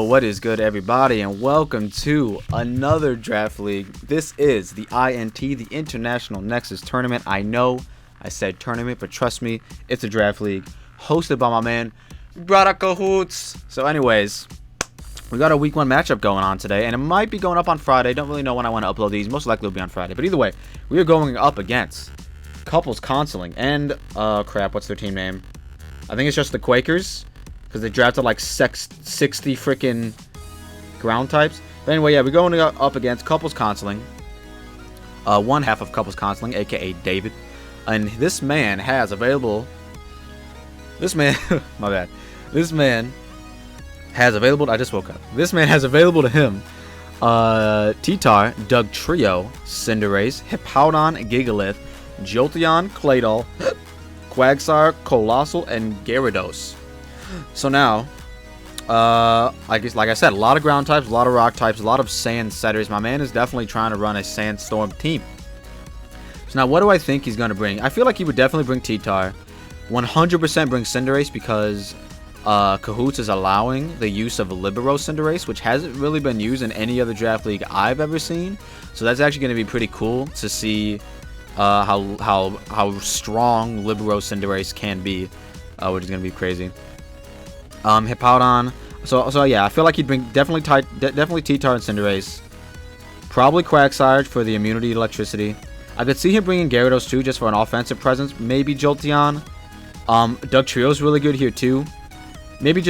what is good, everybody, and welcome to another Draft League. This is the INT, the International Nexus Tournament. I know I said tournament, but trust me, it's a Draft League hosted by my man, Braddah Kahuutz. So anyways, we got a week 1 matchup going on today, and it might be going up on Friday. Don't really know when I want to upload these. Most likely it'll be on Friday. But either way, we are going up against Couples Quakers and, crap, what's their team name? I think it's just the Quakers, because they drafted like 60 freaking ground types. But anyway, yeah, we're going up against Couples Quakers. One half of Couples Quakers, aka David. And this man has available... my bad. This man has available... I just woke up. This man has available to him T-Tar, Dugtrio, Cinderace, Hippowdon, Gigalith, Jolteon, Claydol, Quagsire, Colossal, and Gyarados. So now, I guess, like I said, a lot of ground types, a lot of rock types, a lot of sand setters. My man is definitely trying to run a sandstorm team. So now, what do I think he's going to bring? I feel like he would definitely bring T-Tar. 100% bring Cinderace because Kahuutz is allowing the use of Libero Cinderace, which hasn't really been used in any other draft league I've ever seen. So that's actually going to be pretty cool to see how strong Libero Cinderace can be, which is going to be crazy. Hippowdon. So yeah, I feel like he'd bring definitely T-Tar and Cinderace. Probably Quagsire for the immunity to electricity. I could see him bringing Gyarados too, just for an offensive presence. Maybe Jolteon. Dugtrio's really good here too. Maybe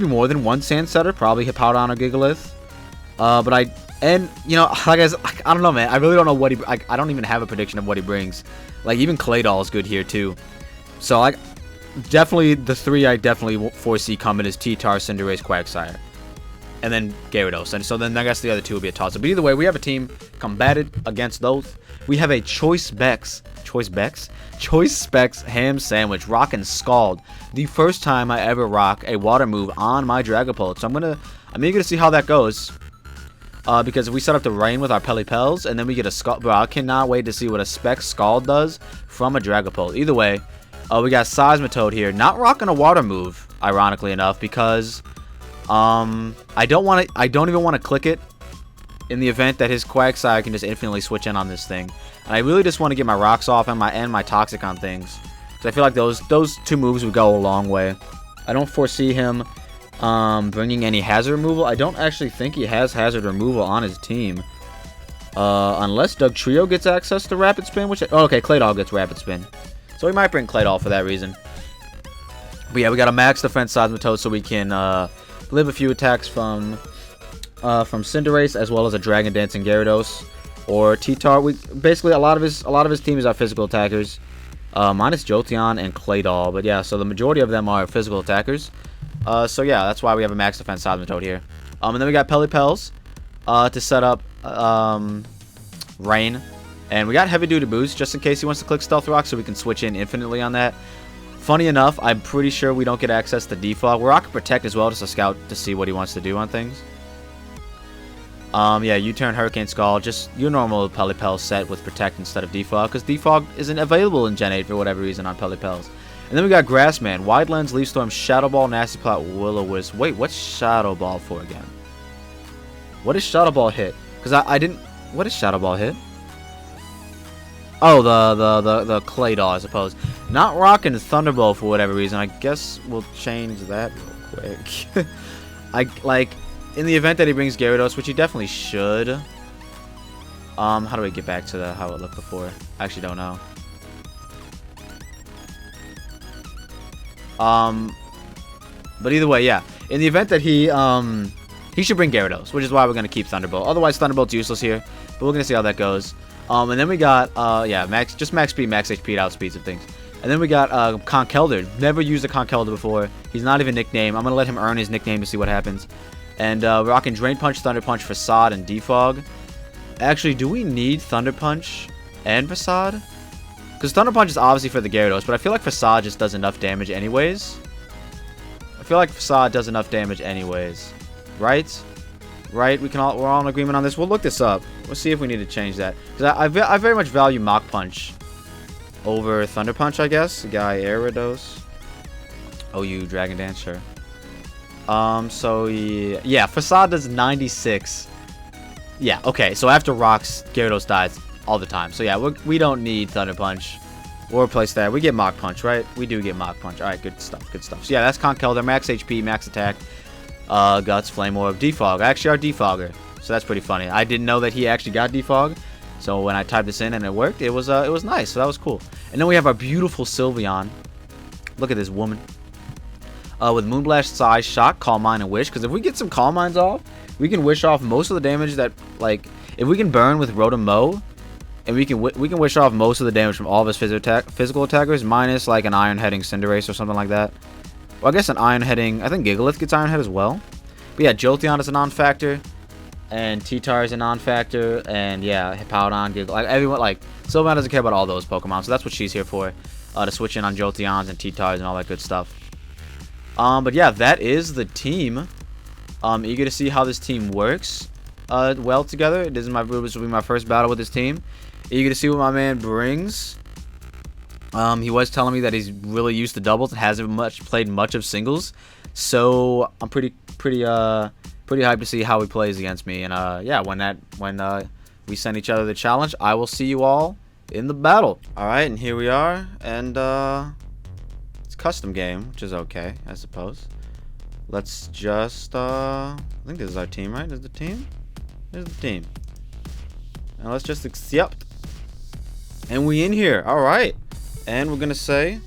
more than one sand setter. Probably Hippowdon or Gigalith. I don't know, man. I really don't know what he... I don't even have a prediction of what he brings. Like, even Claydol is good here, too. So, definitely, the three I definitely foresee coming is T-Tar, Cinderace, Quagsire. And then Gyarados. And so then I guess the other two will be a toss-up. But either way, we have a team combated against those. We have a Choice Specs Ham Sandwich, rockin' Scald. The first time I ever rock a water move on my Dragapult. So I'm eager to see how that goes. Because we set up the rain with our Pelipels, and then we get a Scald. Bro, I cannot wait to see what a Spec Scald does from a Dragapult. Either way, we got Seismitoad here, not rocking a water move, ironically enough, because I don't even want to click it in the event that his Quagsire can just infinitely switch in on this thing. And I really just want to get my rocks off and my Toxic on things, because I feel like those two moves would go a long way. I don't foresee him bringing any hazard removal. I don't actually think he has hazard removal on his team. Unless Dugtrio gets access to Rapid Spin, which... Oh, okay, Claydol gets Rapid Spin. So we might bring Claydol for that reason. But yeah, we got a max defense Seismitoad so we can live a few attacks from Cinderace, as well as a Dragon Dancing Gyarados or T-Tar. Basically, a lot of his team is our physical attackers, minus Jolteon and Claydol. But yeah, so the majority of them are physical attackers. So yeah, that's why we have a max defense Seismitoad here. And then we got Pelipels to set up Rain. And we got Heavy Duty Boost just in case he wants to click Stealth Rock, so we can switch in infinitely on that. Funny enough, I'm pretty sure we don't get access to Defog. We're rocking Protect as well, just a scout to see what he wants to do on things. Yeah, U-Turn, Hurricane Skull, just your normal Pelipel set with Protect instead of Defog, because Defog isn't available in Gen 8 for whatever reason on Pelipels. And then we got Grassman, Wide Lens, Leaf Storm, Shadow Ball, Nasty Plot, Will-O-Wisp. Wait, what's Shadow Ball for again? What does Shadow Ball hit? Because I didn't... What does Shadow Ball hit? Oh, the Claydol, I suppose. Not rocking Thunderbolt for whatever reason. I guess we'll change that real quick. In the event that he brings Gyarados, which he definitely should. How do we get back to how it looked before? I actually don't know. But either way, yeah. In the event that he should bring Gyarados, which is why we're gonna keep Thunderbolt. Otherwise, Thunderbolt's useless here. But we're gonna see how that goes. And then we got max speed, max HP, outspeed some things. And then we got Conkeldurr. Never used a Conkeldurr before. He's not even nicknamed. I'm gonna let him earn his nickname to see what happens. And we're rocking Drain Punch, Thunder Punch, Facade, and Defog. Actually, do we need Thunder Punch and Facade? Because Thunder Punch is obviously for the Gyarados, but I feel like Facade just does enough damage anyways. Right? Right? We're all in agreement on this. We'll look this up. We'll see if we need to change that. Because I very much value Mach Punch over Thunder Punch, I guess. Gyarados. Oh, you Dragon Dance, sure. So yeah, Facade does 96. Yeah, okay. So after rocks, Gyarados dies all the time. So yeah, we don't need Thunder Punch. We'll replace that. We get Mach Punch, right? We do get Mach Punch. All right, good stuff, good stuff. So yeah, that's Conkeldurr. Their max HP, max attack, Guts, Flame Orb, Defog. Actually, our Defogger. So that's pretty funny. I didn't know that he actually got Defog. So when I typed this in and it worked, it was nice. So that was cool. And then we have our beautiful Sylveon. Look at this woman. With Moonblast, Size, Shock, Calm Mind, and Wish. Because if we get some Calm Minds off, we can wish off most of the damage that, like, if we can burn with Rotom Mow, and we can wish off most of the damage from all of his physical attackers, minus like an Iron Heading Cinderace or something like that. Well, I guess an Iron Heading, I think Gigalith gets Iron Head as well. But yeah, Jolteon is a non-factor, and T-Tar is a non-factor, and yeah, Hippowdon, Gigalith, like everyone, like Sylveon doesn't care about all those Pokemon, so that's what she's here for, to switch in on Jolteons and T-Tars and all that good stuff. But yeah, that is the team. Eager to see how this team works well together. This will be my first battle with this team. Eager to see what my man brings. He was telling me that he's really used to doubles and hasn't played much of singles. So I'm pretty hyped to see how he plays against me. And yeah, when we send each other the challenge, I will see you all in the battle. All right, and here we are, and it's a custom game, which is okay, I suppose. Let's just I think this is our team, right? This is the team. This is the team. Now let's just accept. And we in here. All right. And we're going to say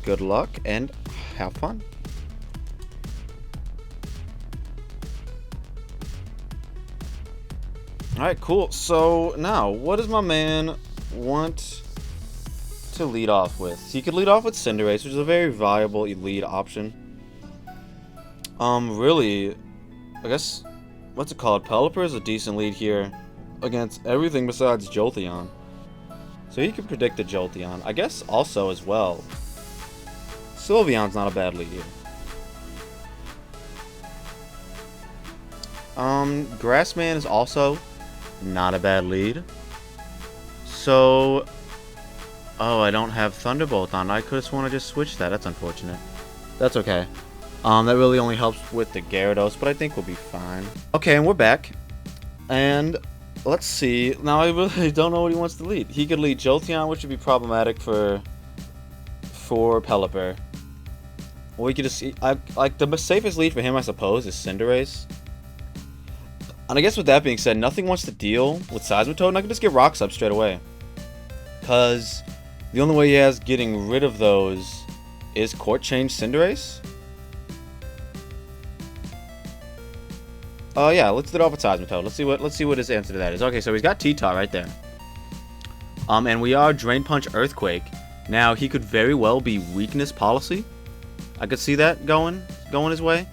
good luck and have fun. All right, cool. So now, what does my man want to lead off with? He could lead off with Cinderace, which is a very viable lead option. Really, I guess, what's it called? Pelipper is a decent lead here against everything besides Jolteon. So he could predict a Jolteon. I guess also as well, Sylveon's not a bad lead here. Grassman is also not a bad lead. So, oh, I don't have Thunderbolt on. I could have sworn I just switched that. That's unfortunate. That's okay. That really only helps with the Gyarados, but I think we'll be fine. Okay, and we're back. And let's see. Now I really don't know what he wants to lead. He could lead Jolteon, which would be problematic for Pelipper. Or we could just see, like the safest lead for him, I suppose, is Cinderace. And I guess with that being said, nothing wants to deal with Seismitoad, and I could just get Rocks up straight away. Because the only way he has getting rid of those is Court Change Cinderace. Oh yeah, let's do it off with Seismitoad. Let's see what his answer to that is. Okay, so he's got T-Tar right there. And we are Drain Punch Earthquake. Now he could very well be Weakness Policy. I could see that going his way.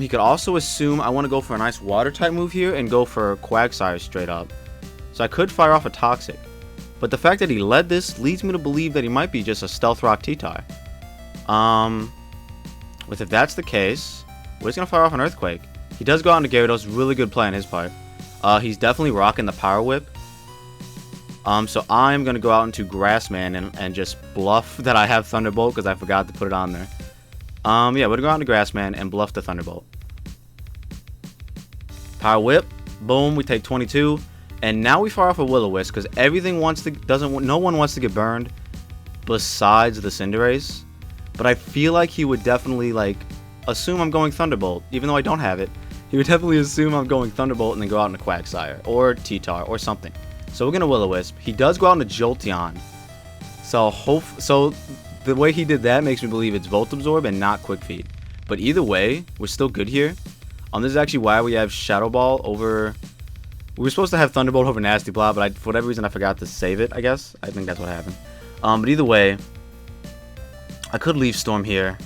He could also assume I want to go for a nice Water type move here and go for Quagsire straight up. So I could fire off a Toxic. But the fact that he led this leads me to believe that he might be just a Stealth Rock T-Tar. If that's the case, we're just going to fire off an Earthquake. He does go out into Gyarados, really good play on his part. He's definitely rocking the Power Whip. So I'm going to go out into Grassman and just bluff that I have Thunderbolt because I forgot to put it on there. Yeah, we're going to go out into Grassman and bluff the Thunderbolt. Power Whip. Boom, we take 22. And now we fire off a Will-O-Wisp because everything no one wants to get burned besides the Cinderace. But I feel like he would definitely, like, assume I'm going Thunderbolt, even though I don't have it. He would definitely assume I'm going Thunderbolt and then go out into Quagsire or T-Tar or something. So we're going to Will-O-Wisp. He does go out into Jolteon. So the way he did that makes me believe it's Volt Absorb and not Quick Feet. But either way, we're still good here. This is actually why we have Shadow Ball over... We were supposed to have Thunderbolt over Nasty Plot, but for whatever reason I forgot to save it, I guess. I think that's what happened. But either way, I could Leaf Storm here.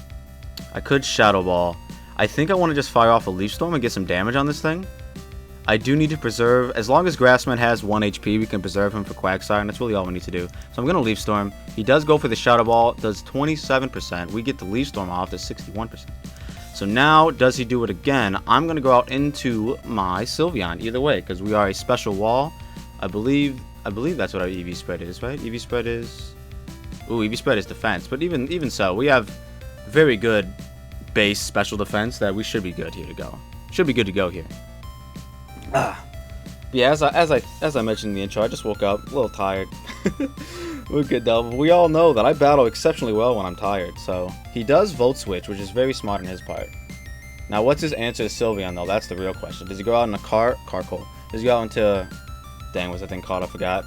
I could Shadow Ball. I think I want to just fire off a Leaf Storm and get some damage on this thing. I do need to preserve, as long as Grassman has 1 HP, we can preserve him for Quagsire, and that's really all we need to do. So I'm going to Leaf Storm. He does go for the Shadow Ball, does 27%. We get the Leaf Storm off to 61%. So now, does he do it again? I'm going to go out into my Sylveon, either way, because we are a special wall. I believe that's what our EV spread is, right? EV spread is... Ooh, EV spread is defense, but even so, we have very good base special defense that we should be good here to go. Should be good to go here. Yeah, as I mentioned in the intro, I just woke up a little tired. We're good though. We all know that I battle exceptionally well when I'm tired. So he does Volt Switch, which is very smart on his part. Now, what's his answer to Sylveon though? That's the real question. Does he go out in a Carkol? Does he go out into... Dang, what's that thing called? I forgot.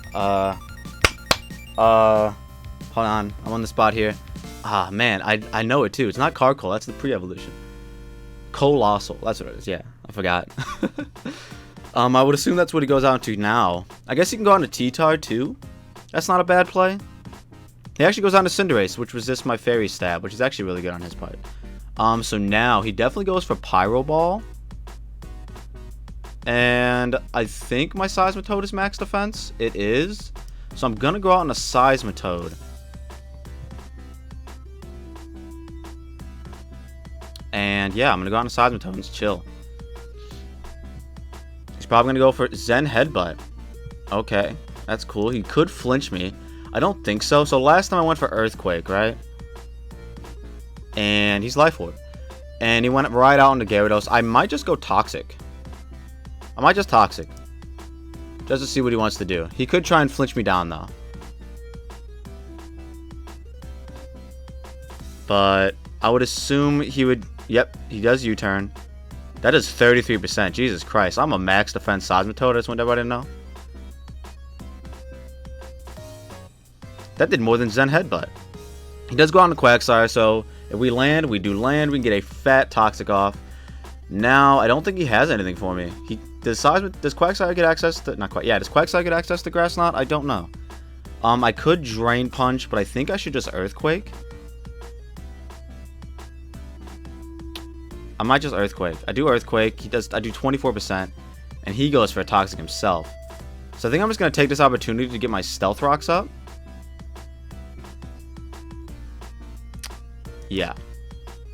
Hold on. I'm on the spot here. Ah, man, I know it too. It's not Carkol. That's the pre-evolution. Colossal. That's what it is. Yeah, I forgot. I would assume that's what he goes out into now. I guess he can go on to T-Tar too. That's not a bad play. He actually goes on to Cinderace, which resists my Fairy Stab, which is actually really good on his part. So now he definitely goes for Pyro Ball. And I think my Seismitoad is max defense. It is. So I'm gonna go out on a Seismitoad. And yeah, I'm gonna go on a Seismitoad and chill. He's probably gonna go for Zen Headbutt. Okay, that's cool. He could flinch me. I don't think so. So last time I went for Earthquake, right? And he's Life Orb. And he went right out into Gyarados. I might just go Toxic. I might just Toxic. Just to see what he wants to do. He could try and flinch me down, though. But I would assume he would... Yep, he does U-turn. That is 33%. Jesus Christ. I'm a max defense Seismitoad. I just want everybody to know. That did more than Zen Headbutt. He does go on to Quagsire, so if we land, we do land. We can get a fat Toxic off. Now, I don't think he has anything for me. Does Quagsire get access to... Not quite. Yeah, does Quagsire get access to Grass Knot? I don't know. I could Drain Punch, but I think I should just Earthquake. I might just Earthquake. I do Earthquake. I do 24%. And he goes for a Toxic himself. So I think I'm just going to take this opportunity to get my Stealth Rocks up. Yeah.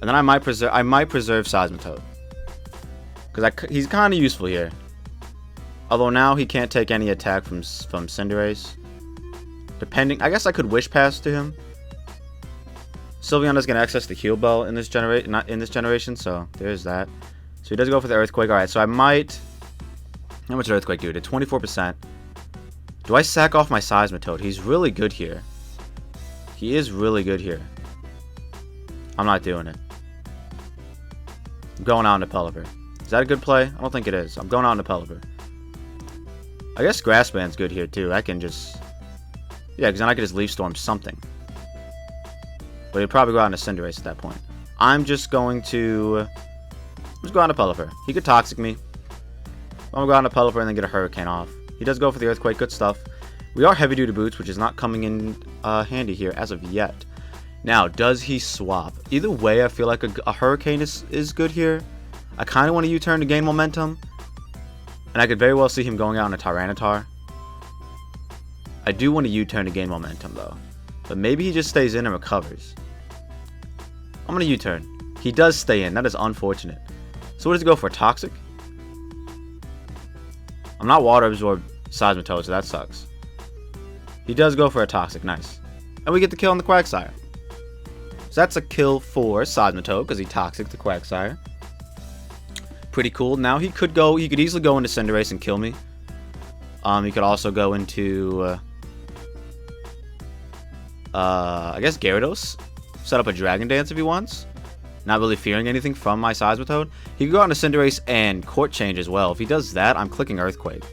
And then I might preserve Seismitoad. Because he's kind of useful here. Although now he can't take any attack from Cinderace. Depending... I guess I could Wish Pass to him. Sylveon doesn't get access to Heal Bell in this generation, so there's that. So he does go for the Earthquake. Alright, so I might... How much did Earthquake do? Did 24%. Do I sack off my Seismitoad? He's really good here. He is really good here. I'm not doing it. I'm going out into Pelipper. Is that a good play? I don't think it is. I'm going out into Pelipper. I guess Grass Band's good here too. I can just... Yeah, because then I can just Leaf Storm something. But he'd probably go out into Cinderace at that point. I'm just going to... Let's go out into Pelipper. He could Toxic me. I'm going to go out into Pelipper and then get a Hurricane off. He does go for the Earthquake. Good stuff. We are Heavy Duty Boots, which is not coming in handy here as of yet. Now, does he swap? Either way, I feel like a Hurricane is good here. I kind of want to U-turn to gain momentum. And I could very well see him going out on a Tyranitar. I do want to U-turn to gain momentum, though. But maybe he just stays in and recovers. I'm going to U-turn. He does stay in. That is unfortunate. So what does he go for? Toxic? I'm not Water Absorb Seismitoad, so that sucks. He does go for a Toxic. Nice. And we get the kill on the Quagsire. So that's a kill for Seismitoad because he Toxic the Quagsire. Pretty cool. Now he could easily go into Cinderace and kill me. He could also go into I guess Gyarados. Set up a Dragon Dance if he wants. Not really fearing anything from my Seismitoad. He could go into Cinderace and Court Change as well. If he does that, I'm clicking Earthquake.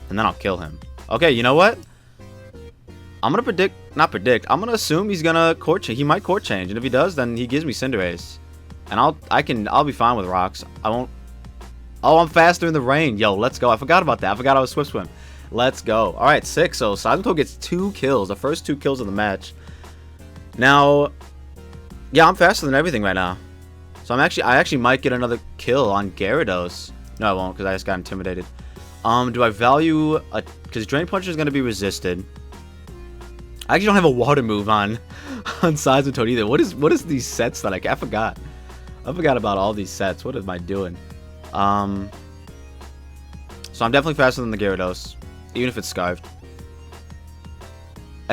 And then I'll kill him. Okay, you know what? I'm gonna I'm gonna assume he's gonna Court Change. He might Court Change, and if he does, then he gives me Cinderace. And I'll be fine with rocks. I won't... Oh, I'm faster in the rain. Yo, let's go. I forgot about that. I forgot I was Swift Swim. Let's go. Alright, 6. So Seismitoad gets 2 kills. The first 2 kills of the match. Now... Yeah, I'm faster than everything right now. So I actually might get another kill on Gyarados. No, I won't, because I just got intimidated. Do I value... Because Drain Punch is going to be resisted. I actually don't have a water move on Seismitoad either. What is these sets that I forgot. I forgot about all these sets. What am I doing? So I'm definitely faster than the Gyarados, even if it's Scarfed.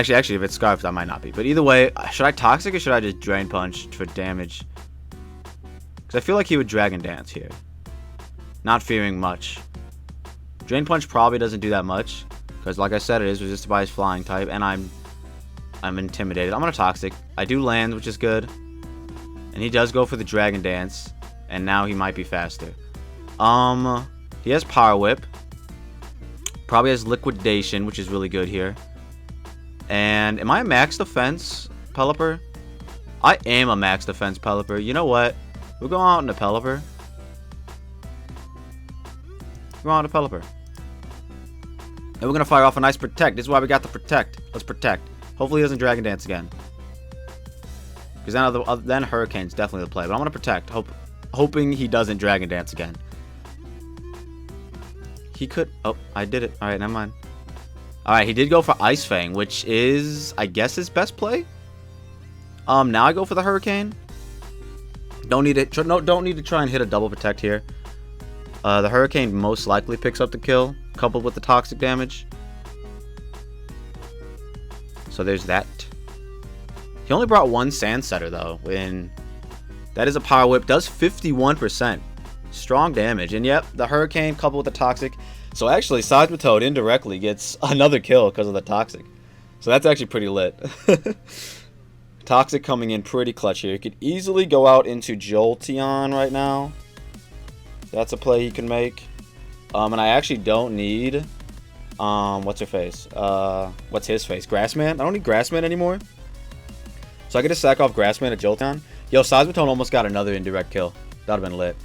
Actually, if it's Scarf, that might not be. But either way, should I Toxic or should I just Drain Punch for damage? Because I feel like he would Dragon Dance here. Not fearing much. Drain Punch probably doesn't do that much. Because like I said, it is resisted by his Flying type. And I'm intimidated. I'm going to Toxic. I do land, which is good. And he does go for the Dragon Dance. And now he might be faster. He has Power Whip. Probably has Liquidation, which is really good here. And am I a max defense Pelipper? I am a max defense Pelipper. You know what? We'll go out into Pelipper. Go on to Pelipper. And we're going to fire off a nice Protect. This is why we got the Protect. Let's Protect. Hopefully he doesn't Dragon Dance again. Because then Hurricane's definitely the play. But I'm going to Protect. Hoping he doesn't Dragon Dance again. He could... Oh, I did it. Alright, never mind. Alright, he did go for Ice Fang, which is, I guess, his best play. Now I go for the Hurricane. Don't need to try and hit a double Protect here. The Hurricane most likely picks up the kill, coupled with the Toxic damage. So there's that. He only brought one Sand Setter, though. That is a Power Whip. Does 51%. Strong damage. And yep, the Hurricane coupled with the Toxic. So actually, Seismitoad indirectly gets another kill because of the Toxic. So that's actually pretty lit. Toxic coming in pretty clutch here. He could easily go out into Jolteon right now. That's a play he can make. And I actually don't need... what's her face? What's his face? Grassman? I don't need Grassman anymore. So I could just sack off Grassman at Jolteon. Yo, Seismitoad almost got another indirect kill. That would have been lit.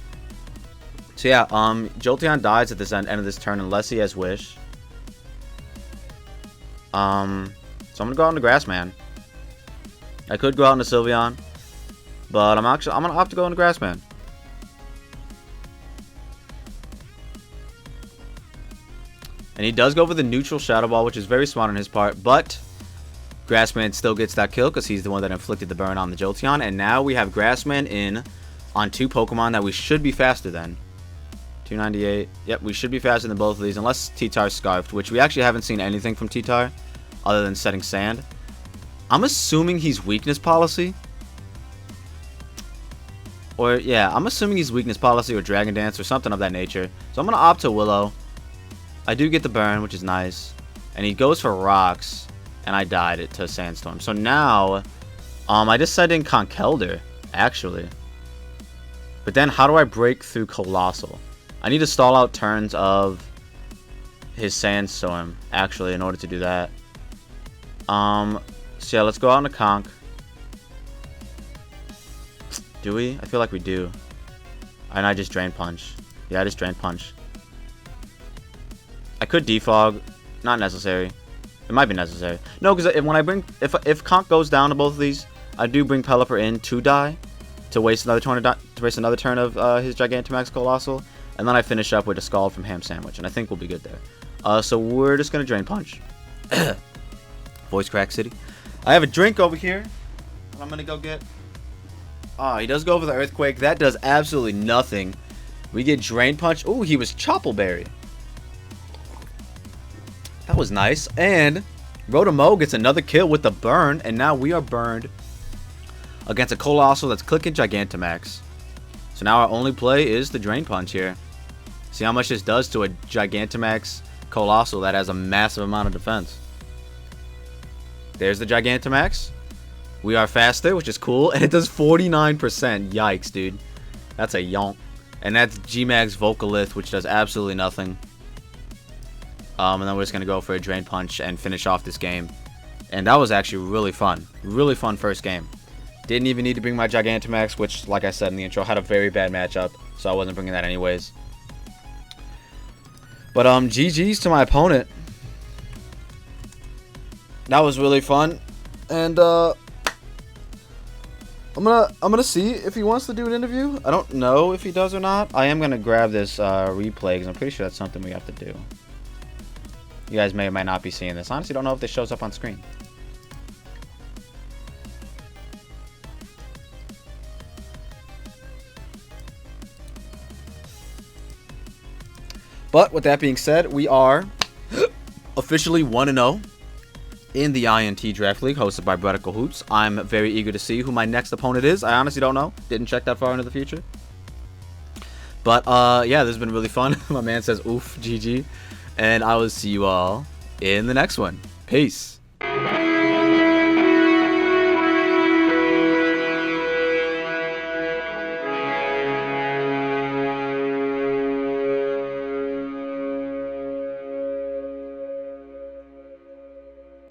So yeah, Jolteon dies at this end of this turn unless he has Wish. So I'm gonna go out into Grassman. I could go out into Sylveon, but I'm gonna opt to go into Grassman. And he does go for the neutral Shadow Ball, which is very smart on his part, but Grassman still gets that kill because he's the one that inflicted the burn on the Jolteon. And now we have Grassman in on two Pokemon that we should be faster than. 298. Yep, we should be faster than both of these, unless T-Tar's Scarfed, which we actually haven't seen anything from T-Tar other than setting Sand. I'm assuming he's Weakness Policy. Or, yeah, I'm assuming he's Weakness Policy or Dragon Dance or something of that nature. So I'm going to opt to Willow. I do get the burn, which is nice. And he goes for Rocks, and I died it to Sandstorm. So now, I just set in Conkeldurr, actually. But then how do I break through Colossal? I need to stall out turns of his Sandstorm, actually, in order to do that. So yeah, let's go out into Conk. Do we? I feel like we do. And I just Drain Punch. Yeah, I just Drain Punch. I could Defog. Not necessary. It might be necessary. No, because when I bring... If Conk goes down to both of these, I do bring Pelipper in to die. To waste another turn of his Gigantamax Colossal. And then I finish up with a Scald from Ham Sandwich. And I think we'll be good there. So we're just going to Drain Punch. Voice Crack City. I have a drink over here. And I'm going to go get... he does go for the Earthquake. That does absolutely nothing. We get Drain Punch. Ooh, he was Choppleberry. That was nice. And Rotom gets another kill with the burn. And now we are burned against a Colossal that's clicking Gigantamax. So now our only play is the Drain Punch here. See how much this does to a Gigantamax Colossal that has a massive amount of defense. There's the Gigantamax. We are faster, which is cool. And it does 49%. Yikes, dude. That's a yonk. And that's G-Mag's Volcalith, which does absolutely nothing. And then we're just going to go for a Drain Punch and finish off this game. And that was actually really fun. Really fun first game. Didn't even need to bring my Gigantamax, which, like I said in the intro, had a very bad matchup. So I wasn't bringing that anyways. But, GG's to my opponent. That was really fun. And, I'm gonna see if he wants to do an interview. I don't know if he does or not. I am gonna grab this, replay, because I'm pretty sure that's something we have to do. You guys may or may not be seeing this. Honestly, don't know if this shows up on screen. But with that being said, we are officially 1-0 in the INT Draft League hosted by Braddah Kahuutz. I'm very eager to see who my next opponent is. I honestly don't know. Didn't check that far into the future. But yeah, this has been really fun. My man says oof, GG. And I will see you all in the next one. Peace.